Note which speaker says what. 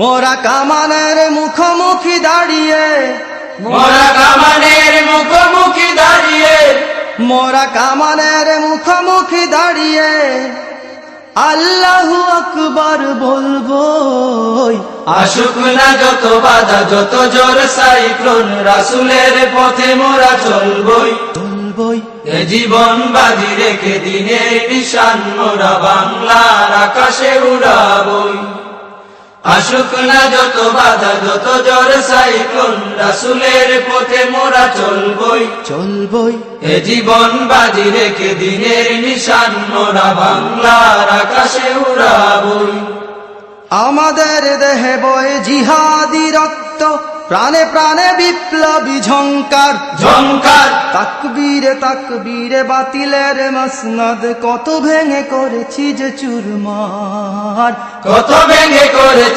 Speaker 1: মোরা কামানের মুখোমুখি দাঁড়িয়ে,
Speaker 2: মোরা কামানের মুখোমুখি দাঁড়িয়ে,
Speaker 1: মোরা কামানের মুখোমুখি দাঁড়িয়ে আল্লাহু আকবার বলবো।
Speaker 2: আসুক না যত বাধা, যত জোর সাইক্লোন, রাসূলের পথে মোরা চলবই
Speaker 1: চলবই।
Speaker 2: এ জীবন বাজি রেখে দিনের নিশান মোরা বাংলার আকাশে উড়াবই। আসুক না যত বাধা, যত জোর সাইক্লোন, রাসূলের পথে মোরা চলবই
Speaker 1: চলবই।
Speaker 2: এ জীবন বাজি রেখে দিনের নিশান মোরা বাংলার আকাশে উড়াবই।
Speaker 1: আমাদের দেহে বয়ে জিহাদি রক্ত, প্রাণে প্রাণে বিপ্লবী ঝংকার
Speaker 2: ঝংকার,
Speaker 1: তাকবীরে তাকবীরে বাতিলের মসনদ কত ভেঙে করেছি যে চুরমার।
Speaker 2: কত ভেঙে করেছি